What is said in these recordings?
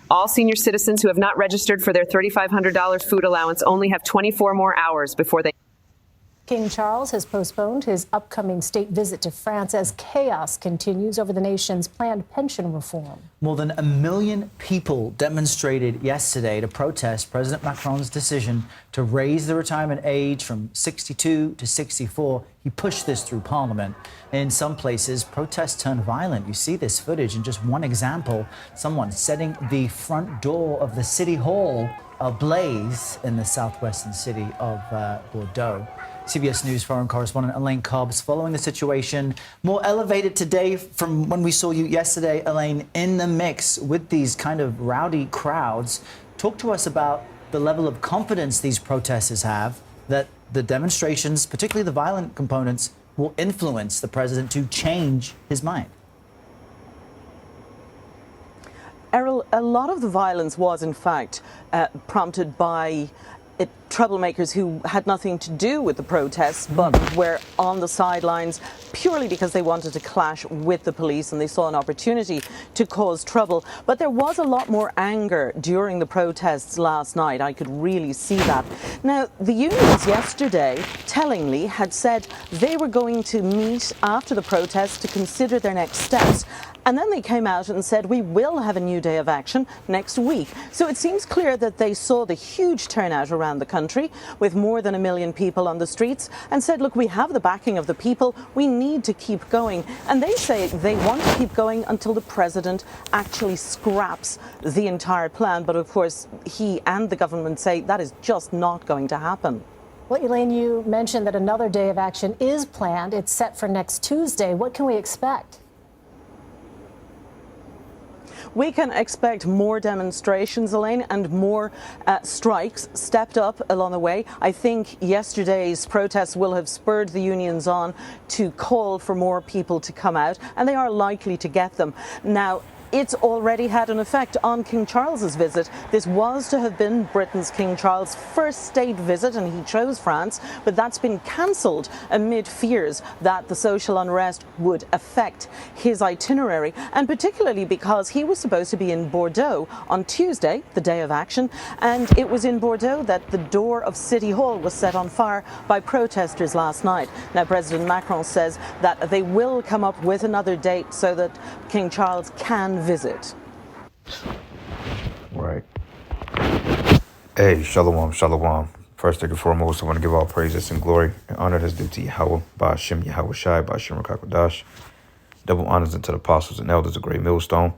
All senior citizens who have not registered for their $3,500 food allowance only have 24 more hours before they... King Charles has postponed his upcoming state visit to France as chaos continues over the nation's planned pension reform. More than 1 million people demonstrated yesterday to protest President Macron's decision to raise the retirement age from 62 to 64. He pushed this through Parliament. In some places, protests turned violent. You see this footage in just one example. Someone setting the front door of the City Hall ablaze in the southwestern city of Bordeaux. CBS News foreign correspondent Elaine Cobbs following the situation. More elevated today from when we saw you yesterday, Elaine, in the mix with these kind of rowdy crowds. Talk to us about the level of confidence these protesters have that the demonstrations, particularly the violent components, will influence the president to change his mind. Errol, a lot of the violence was, in fact, prompted by troublemakers who had nothing to do with the protests, but were on the sidelines purely because they wanted to clash with the police and they saw an opportunity to cause trouble. But there was a lot more anger during the protests last night. I could really see that. Now, the unions yesterday, tellingly, had said they were going to meet after the protests to consider their next steps. And then they came out and said, we will have a new day of action next week. So it seems clear that they saw the huge turnout around the country with more than 1 million people on the streets and said, look, we have the backing of the people. We need to keep going. And they say they want to keep going until the president actually scraps the entire plan. But of course, he and the government say that is just not going to happen. Well, Elaine, you mentioned that another day of action is planned. It's set for next Tuesday. What can we expect? We can expect more demonstrations, Elaine, and more strikes stepped up along the way. I think yesterday's protests will have spurred the unions on to call for more people to come out, and they are likely to get them. Now, it's already had an effect on King Charles's visit. This was to have been Britain's King Charles' first state visit, and he chose France, but that's been cancelled amid fears that the social unrest would affect his itinerary, and particularly because he was supposed to be in Bordeaux on Tuesday, the day of action, and it was in Bordeaux that the door of City Hall was set on fire by protesters last night. Now, President Macron says that they will come up with another date so that King Charles can visit. Right. Hey, shalom, shalom. First and foremost, I want to give all praises and glory and honor that's due to Yahweh, Ba'ashem Yahweh Shai, Ba'ashem Rakakodash. Double honors unto the apostles and elders of Great Millstone.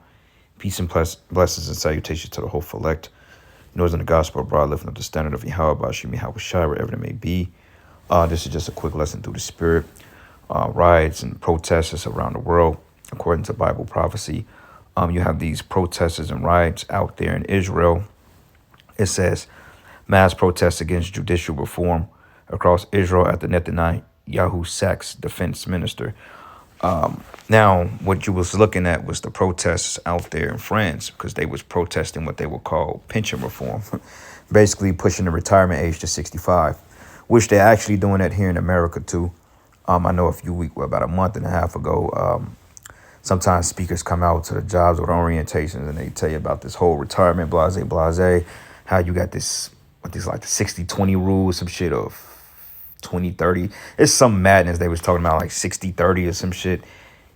Peace and blessings and salutations to the hopeful elect. Noise in the gospel abroad, lifting up the standard of Yahweh, Ba'ashem Yahweh Shai, wherever it may be. This is just a quick lesson through the spirit. Riots and protests around the world, according to Bible prophecy. You have these protesters and riots out there in Israel. It says mass protests against judicial reform across Israel after Netanyahu sacks defense minister. Now, what you was looking at was the protests out there in France, because they was protesting what they would call pension reform, basically pushing the retirement age to 65, which they're actually doing that here in America too. I know about a month and a half ago, sometimes speakers come out to the jobs or the orientations and they tell you about this whole retirement, blase, how you got this, like the 60-20 rule, some shit of 20-30. It's some madness. They was talking about like 60-30 or some shit.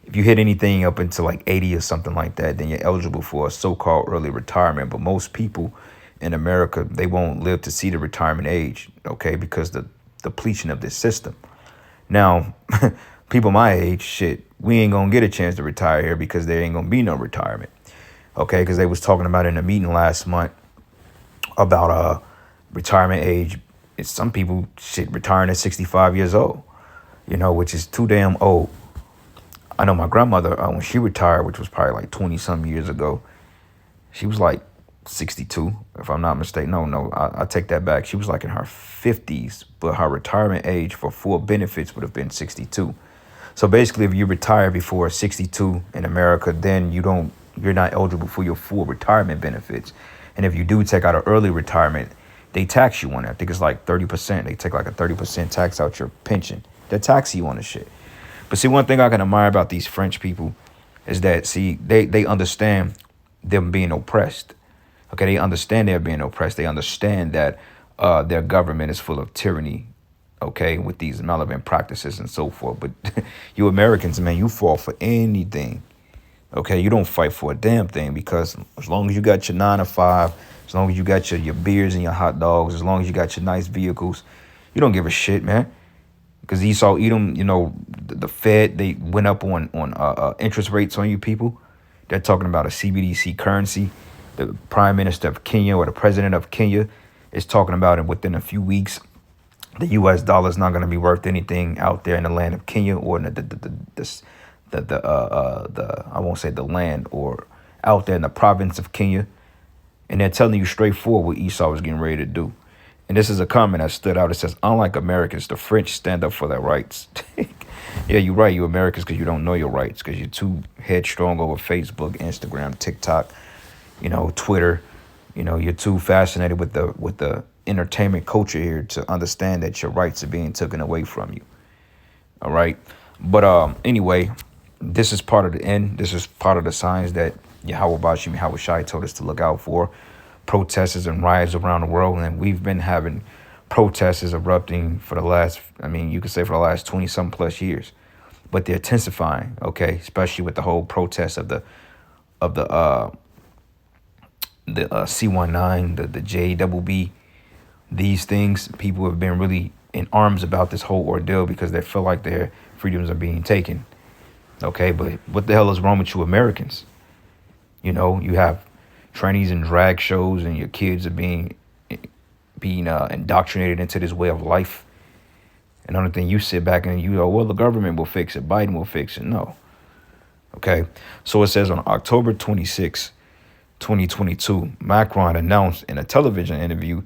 If you hit anything up into like 80 or something like that, then you're eligible for a so-called early retirement. But most people in America, they won't live to see the retirement age, okay, because the depletion of this system. Now, people my age, shit, we ain't gonna get a chance to retire here because there ain't gonna be no retirement. Okay, because they was talking about in a meeting last month about retirement age. It's some people retiring at 65 years old, which is too damn old. I know my grandmother, when she retired, which was probably like 20 some years ago, she was like 62, if I'm not mistaken. No, I take that back. She was like in her 50s, but her retirement age for full benefits would have been 62. So basically, if you retire before 62 in America, then you're not eligible for your full retirement benefits. And if you do take out an early retirement, they tax you on it. I think it's like 30%. They take like a 30% tax out your pension. They tax you on the shit. But see, one thing I can admire about these French people is that, see, they understand them being oppressed. Okay, they understand they're being oppressed. They understand that their government is full of tyranny, okay, with these malevolent practices and so forth. But you Americans, man, you fall for anything. Okay, you don't fight for a damn thing, because as long as you got your 9 to 5, as long as you got your beers and your hot dogs, as long as you got your nice vehicles, you don't give a shit, man. Because Esau Edom, you know, the Fed, they went up on interest rates on you people. They're talking about a CBDC currency. The Prime Minister of Kenya, or the President of Kenya, is talking about it within a few weeks. The U.S. dollar is not going to be worth anything out there in the land of Kenya, or in the I won't say the land, or out there in the province of Kenya. And they're telling you straightforward what Esau was getting ready to do. And this is a comment that stood out. It says, unlike Americans, the French stand up for their rights. Yeah, you're right. You Americans, because you don't know your rights, because you're too headstrong over Facebook, Instagram, TikTok, you know, Twitter. You know, you're too fascinated with the entertainment culture here to understand that your rights are being taken away from you. All right. But anyway, this is part of the end. This is part of the signs that Yahweh Bashim Yahweh Shai told us to look out for. Protests and riots around the world. And we've been having protests erupting for the last, I mean, you could say for the last 20 some plus years. But they're intensifying, okay, especially with the whole protest of the C19, the JWB, these things. People have been really in arms about this whole ordeal because they feel like their freedoms are being taken. Okay, but what the hell is wrong with you Americans? You know, you have trannies and drag shows, and your kids are being indoctrinated into this way of life. And only thing you sit back and you go, well, the government will fix it. Biden will fix it. No. Okay. So it says on October 26, 2022, Macron announced in a television interview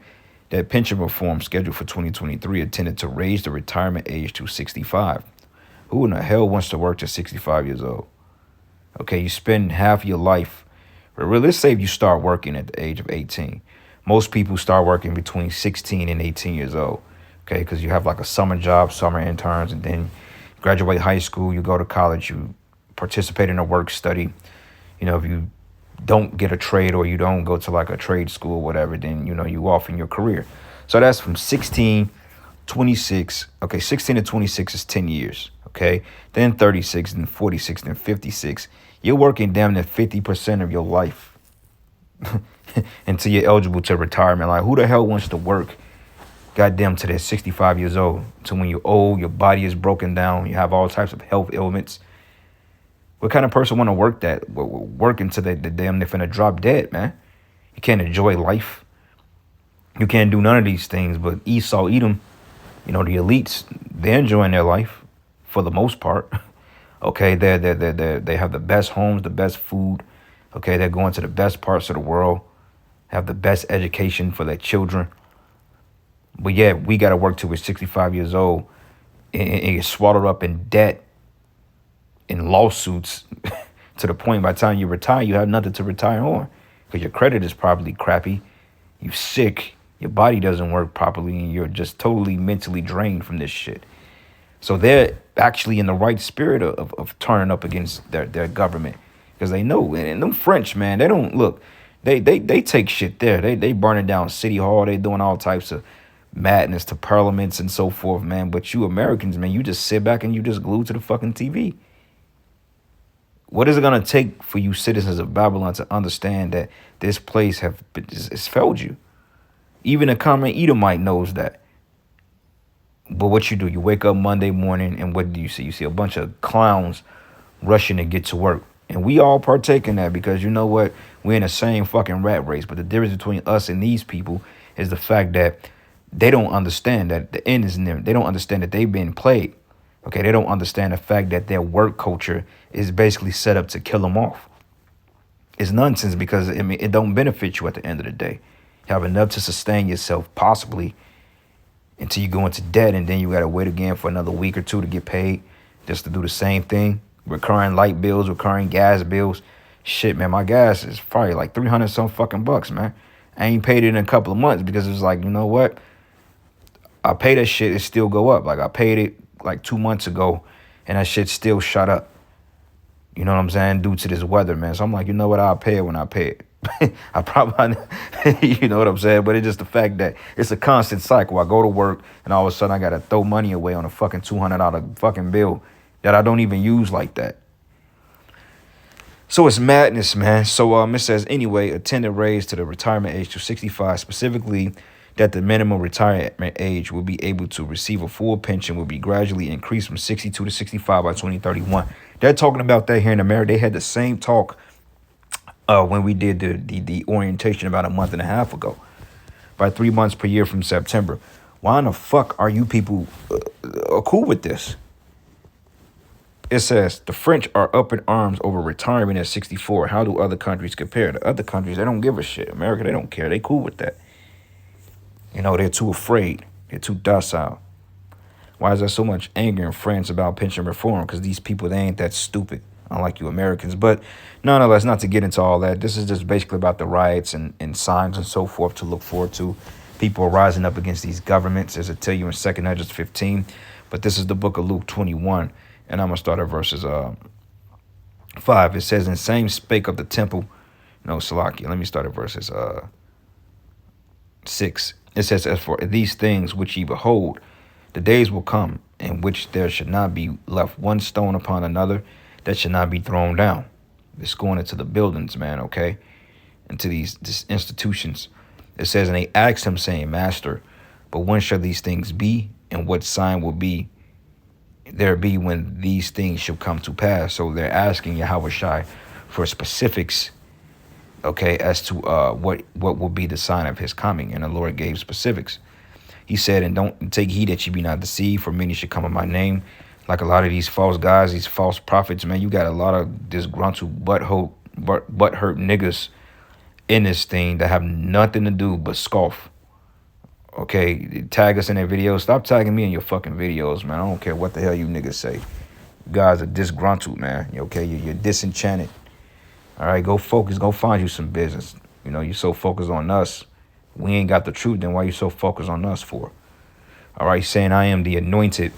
that pension reform scheduled for 2023 intended to raise the retirement age to 65. Who in the hell wants to work to 65 years old? Okay, you spend half your life. Let's say if you start working at the age of 18. Most people start working between 16 and 18 years old. Okay, because you have like a summer job, summer interns, and then graduate high school, you go to college, you participate in a work study. You know, if you don't get a trade or you don't go to like a trade school, whatever, then, you know, you off in your career. So that's from 16, 26. Okay, 16 to 26 is 10 years. Okay, then 36, then 46, then 56. You're working damn near 50% of your life until you're eligible to retirement. Like, who the hell wants to work, goddamn, to they're 65 years old? To when you're old, your body is broken down, you have all types of health ailments. What kind of person want to work that? Work until they damn near finna drop dead, man. You can't enjoy life. You can't do none of these things. But Esau, Edom, you know, the elites, they're enjoying their life for the most part. Okay, they have the best homes, the best food. Okay, they're going to the best parts of the world, have the best education for their children. But yeah, we got to work till we're 65 years old and get swallowed up in debt, in lawsuits, to the point by the time you retire, you have nothing to retire on because your credit is probably crappy. You're sick. Your body doesn't work properly, and you're just totally mentally drained from this shit. So they're actually in the right spirit of turning up against their government, because they know. And them French, man, they don't look. They take shit there. They burning down City Hall. They doing all types of madness to parliaments and so forth, man. But you Americans, man, you just sit back and you just glued to the fucking TV. What is it gonna take for you citizens of Babylon to understand that this place has failed you? Even a common Edomite knows that. But what you do, you wake up Monday morning, and what do you see? You see a bunch of clowns rushing to get to work. And we all partake in that because, you know what? We're in the same fucking rat race. But the difference between us and these people is the fact that they don't understand that the end is near. They don't understand that they've been played. Okay, they don't understand the fact that their work culture is basically set up to kill them off. It's nonsense because, I mean, it don't benefit you at the end of the day. You have enough to sustain yourself, possibly, until you go into debt, and then you got to wait again for another week or two to get paid just to do the same thing. Recurring light bills, recurring gas bills. Shit, man, my gas is probably like 300 some fucking bucks, man. I ain't paid it in a couple of months because it's like, you know what? I pay that shit, it still go up. Like I paid it like 2 months ago and that shit still shot up. You know what I'm saying? Due to this weather, man. So I'm like, you know what? I'll pay it when I pay it. I probably, you know what I'm saying? But it's just the fact that it's a constant cycle. I go to work and all of a sudden I got to throw money away on a fucking $200 fucking bill that I don't even use like that. So it's madness, man. So it says, anyway, attended raise to the retirement age to 65, specifically that the minimum retirement age will be able to receive a full pension will be gradually increased from 62 to 65 by 2031. They're talking about that here in America. They had the same talk when we did the orientation about a month and a half ago, by 3 months per year from September. Why in the fuck are you people cool with this? It says the French are up in arms over retirement at 64. How do other countries compare? The other countries, they don't give a shit. America, they don't care. They cool with that. You know, they're too afraid. They're too docile. Why is there so much anger in France about pension reform? Because these people, they ain't that stupid, unlike you Americans. But nonetheless, not to get into all that, this is just basically about the riots and signs and so forth to look forward to. People are rising up against these governments, as I tell you in 2 Esdras 15. But this is the book of Luke 21. And I'm going to start at verses 5. It says, and same spake of the temple. No, Salakia. Let me start at verses 6. It says, as for these things which ye behold, the days will come in which there should not be left one stone upon another that should not be thrown down. It's going into the buildings, man, okay? Into these institutions. It says, and they asked him, saying, Master, but when shall these things be? And what sign will be there be when these things shall come to pass? So they're asking Yahweh Shai for specifics, okay, as to what will be the sign of his coming. And the Lord gave specifics. He said, and don't take heed that you be not deceived, for many should come in my name. Like a lot of these false guys, these false prophets, man, you got a lot of disgruntled, butthurt niggas in this thing that have nothing to do but scoff. Okay, tag us in their videos. Stop tagging me in your fucking videos, man. I don't care what the hell you niggas say. You guys are disgruntled, man. Okay, you're disenchanted. All right, go focus. Go find you some business. You know, you're so focused on us. We ain't got the truth. Then why you so focused on us for? All right, saying I am the anointed,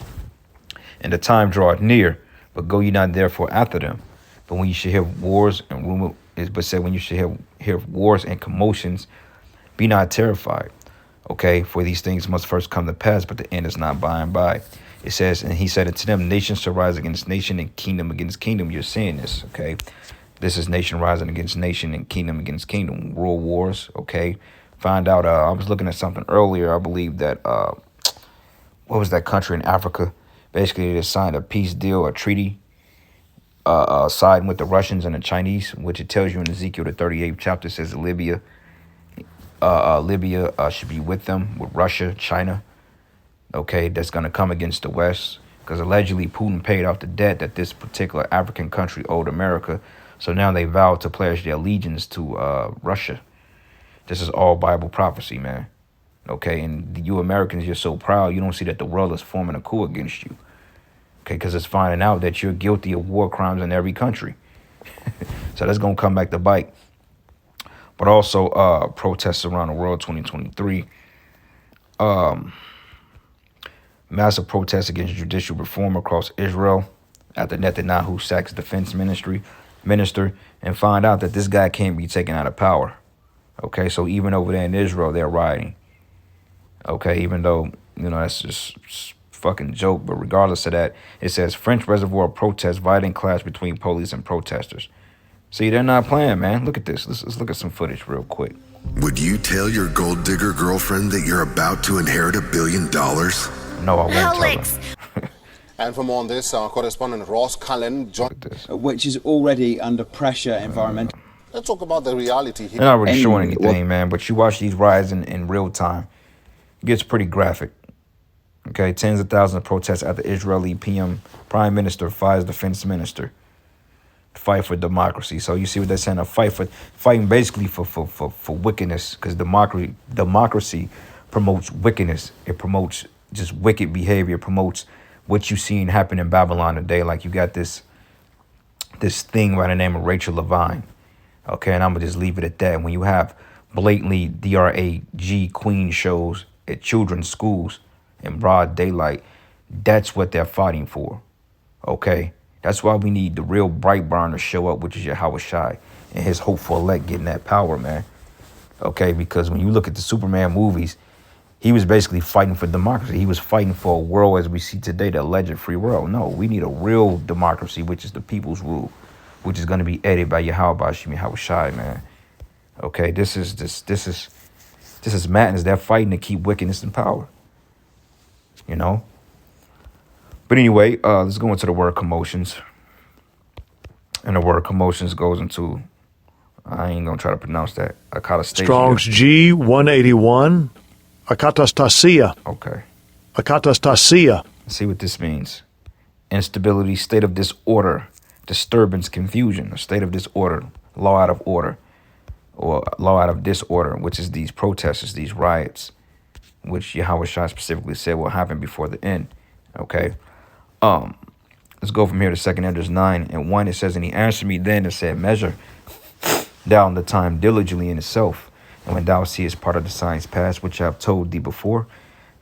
and the time draweth near. But go ye not therefore after them. But when you should hear wars and rumor, but said when you should hear wars and commotions, be not terrified. Okay, for these things must first come to pass, but the end is not by and by. It says, and he said unto them, nation shall rise against nation and kingdom against kingdom. You're seeing this, okay? This is nation rising against nation and kingdom against kingdom. World wars, okay? Find out, I was looking at something earlier. I believe that, what was that country in Africa? Basically, they signed a peace deal, a treaty, siding with the Russians and the Chinese, which it tells you in Ezekiel, the 38th chapter, says Libya should be with them, with Russia, China, okay, that's going to come against the West, because allegedly Putin paid off the debt that this particular African country owed America. So now they vowed to pledge their allegiance to Russia. This is all Bible prophecy, man. Okay, and you Americans, you're so proud. You don't see that the world is forming a coup against you. Okay, because it's finding out that you're guilty of war crimes in every country. So that's going to come back to bite. But also protests around the world 2023. Massive protests against judicial reform across Israel after Netanyahu sacks defense minister and find out that this guy can't be taken out of power. Okay, so even over there in Israel, they're rioting. Okay, even though, you know, that's just fucking joke. But regardless of that, it says French reservoir protests, violent clash between police and protesters. See, they're not playing, man. Look at this. Let's look at some footage real quick. Would you tell your gold digger girlfriend that you're about to inherit $1 billion? No, I won't Alex. tell her. And for more on this, our correspondent Ross Cullen joined. Look at this. Which is already under pressure environmentally. Let's talk about the reality here. They're not really showing anything, man. But you watch these riots in real time. It gets pretty graphic. Okay, tens of thousands of protests after Israeli Prime Minister fires defense minister. Fight for democracy. So you see what they're saying? Fighting basically for wickedness, because democracy promotes wickedness. It promotes just wicked behavior. It promotes what you've seen happen in Babylon today. Like you got this thing by the name of Rachel Levine. Okay, and I'm gonna just leave it at that. When you have blatantly drag queen shows at children's schools in broad daylight, that's what they're fighting for. Okay. That's why we need the real bright barn to show up, which is Yahweh Shai and his hopeful elect getting that power, man. Okay, because when you look at the Superman movies, he was basically fighting for democracy. He was fighting for a world as we see today, the alleged free world. No, we need a real democracy, which is the people's rule, which is going to be edited by Yahweh Bashim Yahweh Shai, man. Okay, this is madness. They're fighting to keep wickedness in power. You know? But anyway, let's go into the word commotions. And the word commotions goes into, I ain't gonna try to pronounce that. Akatastasia. Strong's G181. Akatastasia. Okay. Akatastasia. Let's see what this means. Instability, state of disorder, disturbance, confusion, a state of disorder, law out of order, or law out of disorder, which is these protests, these riots, which Yahweh Shai specifically said will happen before the end. Okay. Let's go from here to 2 Esdras 9:1. It says, and he answered me then and said, measure down the time diligently in itself. And when thou seest part of the signs past, which I have told thee before,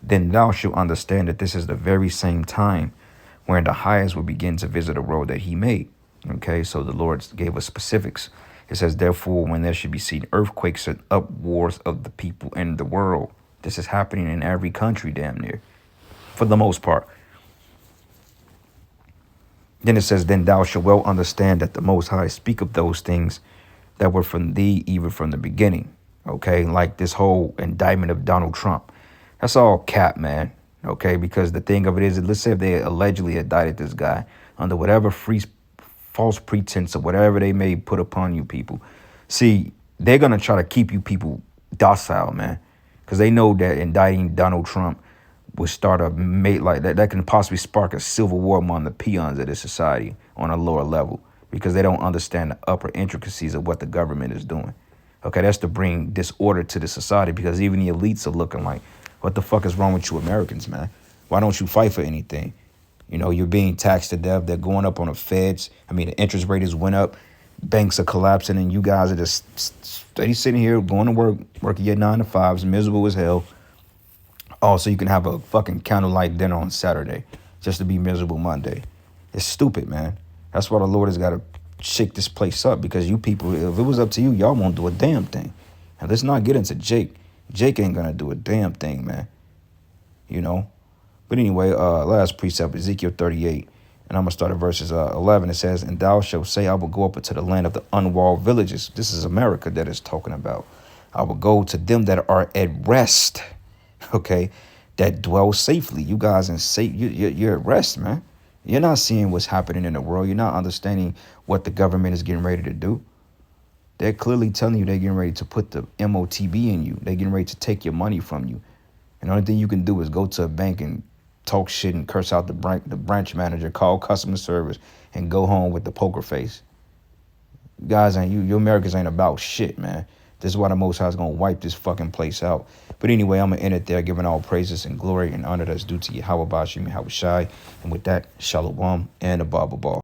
then thou shalt understand that this is the very same time wherein the highest will begin to visit the world that he made. Okay, so the Lord gave us specifics. It says, therefore, when there should be seen earthquakes and upwars of the people in the world. This is happening in every country, damn near, for the most part. Then it says, then thou shalt well understand that the Most High speak of those things that were from thee even from the beginning. Okay, like this whole indictment of Donald Trump. That's all cap, man. Okay, because the thing of it is, let's say if they allegedly indicted this guy under whatever false pretense or whatever they may put upon you people. See, they're going to try to keep you people docile, man, because they know that indicting Donald Trump would start a mate like that can possibly spark a civil war among the peons of this society on a lower level, because they don't understand the upper intricacies of what the government is doing. Okay, that's to bring disorder to the society, because even the elites are looking like, what the fuck is wrong with you Americans, man? Why don't you fight for anything? You know, you're being taxed to death. They're going up on the feds. I mean, the interest rate has went up. Banks are collapsing, and you guys are just steady sitting here going to work, working your 9 to 5s, miserable as hell. Also, you can have a fucking candlelight dinner on Saturday just to be miserable Monday. It's stupid, man. That's why the Lord has got to shake this place up, because you people, if it was up to you, y'all won't do a damn thing. And let's not get into Jake. Jake ain't going to do a damn thing, man. You know? But anyway, last precept, Ezekiel 38. And I'm going to start at verses 11. It says, and thou shalt say, I will go up into the land of the unwalled villages. This is America that is talking about. I will go to them that are at rest. Okay, that dwell safely. You guys in safe, you're at rest, man. You're not seeing what's happening in the world. You're not understanding what the government is getting ready to do. They're clearly telling you they're getting ready to put the MOTB in you. They're getting ready to take your money from you. And the only thing you can do is go to a bank and talk shit and curse out the branch manager, call customer service, and go home with the poker face. You guys ain't, you Americans ain't about shit, man. This is why the Most High is going to wipe this fucking place out. But anyway, I'm going to end it there, giving all praises and glory and honor that's due to Yahweh Bashim Yahweh Shai. And with that, Shalom and a Baba Ball.